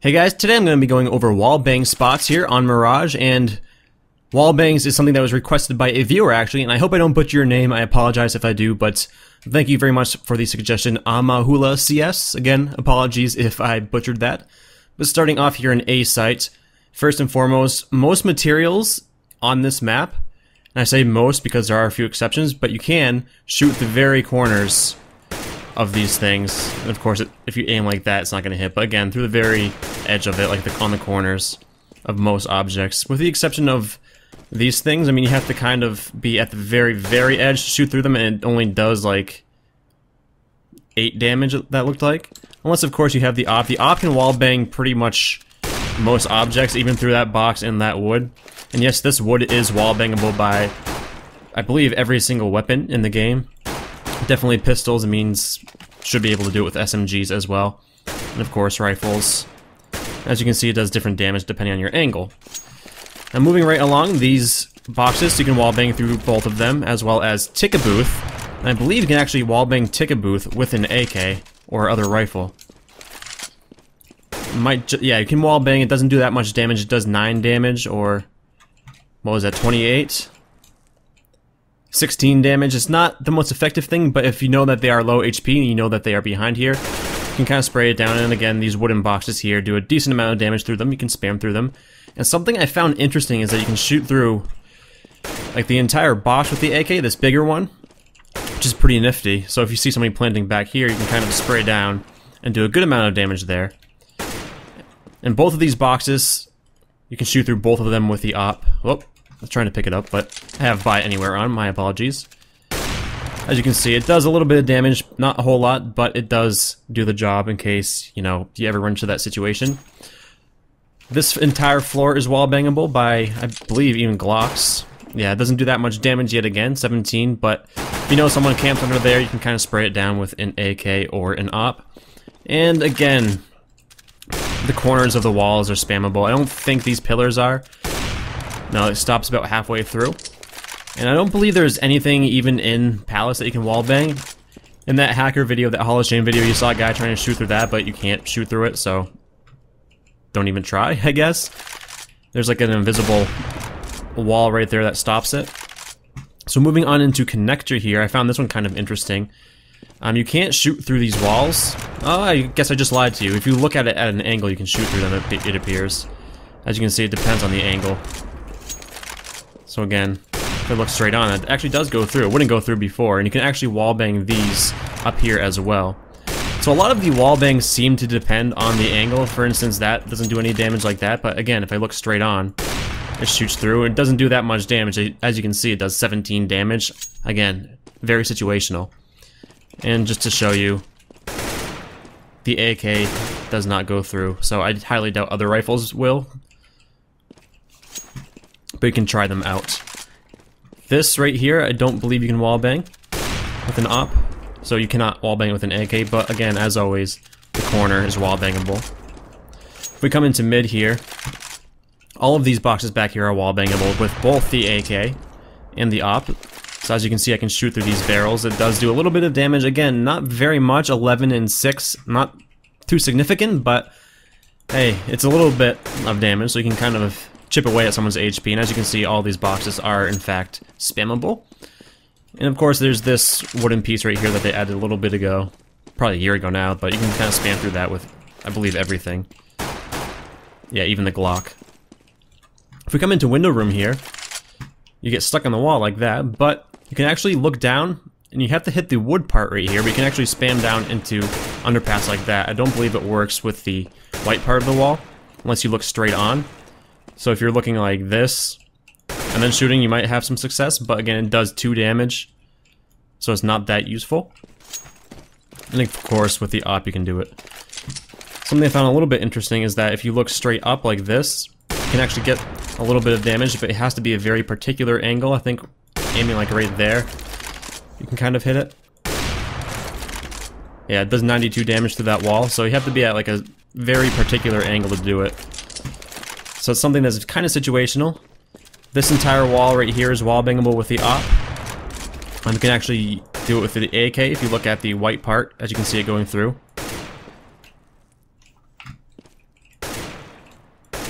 Hey guys, today I'm going to be going over wallbang spots here on Mirage, and wallbangs is something that was requested by a viewer actually, and I hope I don't butcher your name. I apologize if I do, but thank you very much for the suggestion, Amahula CS. Again, apologies if I butchered that. But starting off here in A site, first and foremost, most materials on this map, and I say most because there are a few exceptions, but you can shoot the very corners of these things. And of course, if you aim like that, it's not going to hit, but again, through the very edge of it, like on the corners of most objects, with the exception of these things. I mean, you have to kind of be at the very, very edge to shoot through them, and it only does like 8 damage, that looked like. Unless, of course, you have the op. The op can wallbang pretty much most objects, even through that box and that wood. And yes, this wood is wallbangable by, I believe, every single weapon in the game. Definitely pistols, it means should be able to do it with SMGs as well. And of course rifles. As you can see, it does different damage depending on your angle. Now moving right along, these boxes, you can wallbang through both of them, as well as Tick-a-Booth. And I believe you can actually wallbang Tick-a-Booth with an AK or other rifle. Yeah, you can wallbang, it doesn't do that much damage, it does 9 damage, or what was that, 28? 16 damage. It's not the most effective thing, but if you know that they are low HP and you know that they are behind here, you can kind of spray it down. And again, these wooden boxes here do a decent amount of damage through them. You can spam through them. And something I found interesting is that you can shoot through like the entire box with the AK, this bigger one, which is pretty nifty. So if you see somebody planting back here, you can kind of spray down and do a good amount of damage there. And both of these boxes, you can shoot through both of them with the op. Whoop. I was trying to pick it up, but I have buy anywhere on, my apologies. As you can see, it does a little bit of damage, not a whole lot, but it does do the job in case, you know, you ever run into that situation. This entire floor is wallbangable by, I believe, even Glocks. Yeah, it doesn't do that much damage yet again, 17, but if you know someone camps under there, you can kind of spray it down with an AK or an op. And again, the corners of the walls are spammable. I don't think these pillars are. No, it stops about halfway through. And I don't believe there's anything even in Palace that you can wallbang. In that hacker video, that Hall of Shame video, you saw a guy trying to shoot through that, but you can't shoot through it, so don't even try, I guess. There's like an invisible wall right there that stops it. So moving on into connector here, I found this one kind of interesting. You can't shoot through these walls. Oh, I guess I just lied to you. If you look at it at an angle, you can shoot through them, it appears. As you can see, it depends on the angle. So again, if it looks straight on, it actually does go through. It wouldn't go through before, and you can actually wallbang these up here as well. So a lot of the wallbangs seem to depend on the angle. For instance, that doesn't do any damage like that, but again, if I look straight on, it shoots through. It doesn't do that much damage. As you can see, it does 17 damage. Again, very situational. And just to show you, the AK does not go through, so I highly doubt other rifles will. But you can try them out. This right here, I don't believe you can wallbang with an op, so you cannot wallbang with an AK, but again, as always, the corner is wallbangable. If we come into mid here, all of these boxes back here are wallbangable with both the AK and the op. So as you can see, I can shoot through these barrels. It does do a little bit of damage. Again, not very much, 11 and 6, not too significant, but hey, it's a little bit of damage, so you can kind of chip away at someone's HP, and as you can see, all these boxes are in fact spammable. And of course, there's this wooden piece right here that they added a little bit ago, probably a year ago now, but you can kind of spam through that with, I believe, everything. Yeah, even the Glock. If we come into window room here, you get stuck on the wall like that, but you can actually look down, and you have to hit the wood part right here, but you can actually spam down into underpass like that. I don't believe it works with the white part of the wall, unless you look straight on. So if you're looking like this, and then shooting, you might have some success, but again, it does 2 damage, so it's not that useful. And of course, with the op, you can do it. Something I found a little bit interesting is that if you look straight up like this, you can actually get a little bit of damage, but it has to be a very particular angle. I think aiming like right there, you can kind of hit it. Yeah, it does 92 damage to that wall, so you have to be at like a very particular angle to do it. So it's something that's kind of situational. This entire wall right here is wallbangable with the op. You can actually do it with the AK if you look at the white part, as you can see it going through.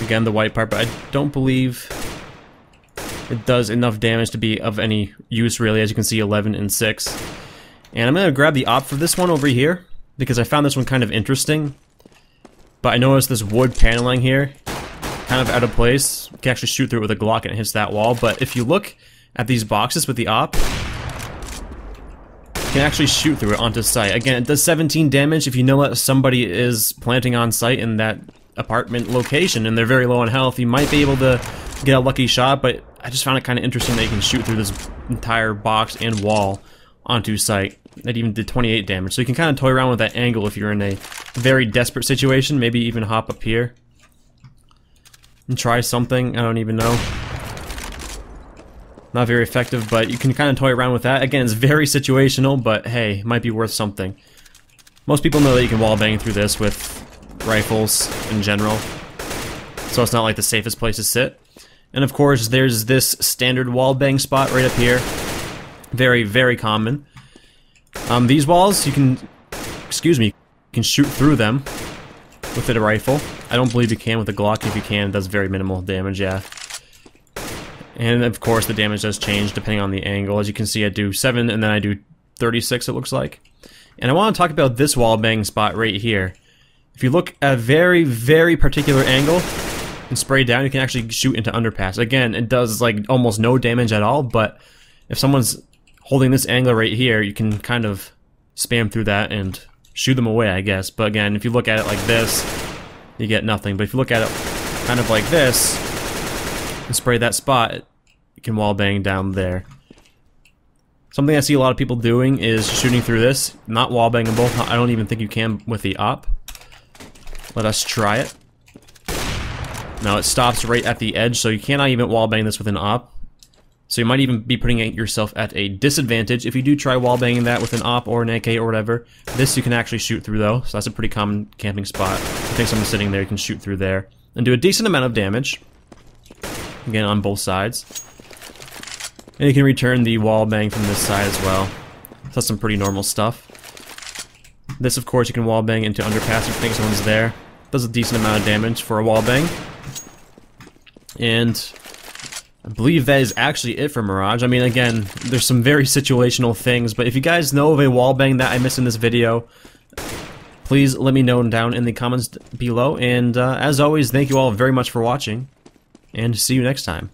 again, the white part, but I don't believe it does enough damage to be of any use, really. As you can see, 11 and 6. And I'm going to grab the op for this one over here, because I found this one kind of interesting. But I noticed this wood paneling here, kind of out of place. You can actually shoot through it with a Glock and it hits that wall, but if you look at these boxes with the op, you can actually shoot through it onto site. Again, it does 17 damage if you know that somebody is planting on site in that apartment location and they're very low on health. You might be able to get a lucky shot, but I just found it kind of interesting that you can shoot through this entire box and wall onto site. That even did 28 damage, so you can kind of toy around with that angle if you're in a very desperate situation. Maybe even hop up here and try something. I don't even know. Not very effective, but you can kind of toy around with that. Again, it's very situational, but hey, might be worth something. Most people know that you can wallbang through this with rifles in general, so it's not like the safest place to sit. And of course, there's this standard wallbang spot right up here. Very, very common. These walls, you can, you can shoot through them with a rifle. I don't believe you can with a Glock. If you can, it does very minimal damage, yeah. And of course, the damage does change depending on the angle. As you can see, I do 7 and then I do 36, it looks like. And I want to talk about this wallbang spot right here. If you look at a very, very particular angle and spray down, you can actually shoot into underpass. Again, it does like almost no damage at all, but if someone's holding this angle right here, you can kind of spam through that and shoot them away, I guess. But again, if you look at it like this, you get nothing. But if you look at it kind of like this and spray that spot, you can wallbang down there. Something I see a lot of people doing is shooting through this, not wallbangable. I don't even think you can with the op. Let us try it. Now it stops right at the edge, so you cannot even wallbang this with an op. So you might even be putting yourself at a disadvantage if you do try wallbanging that with an op or an AK or whatever. This you can actually shoot through though, so that's a pretty common camping spot. I think someone's sitting there, you can shoot through there and do a decent amount of damage. Again, on both sides. And you can return the wallbang from this side as well. So that's some pretty normal stuff. This, of course, you can wallbang into underpass if you think someone's there. Does a decent amount of damage for a wallbang. And I believe that is actually it for Mirage. I mean, again, there's some very situational things, but if you guys know of a wallbang that I missed in this video, please let me know down in the comments below. And as always, thank you all very much for watching, and see you next time.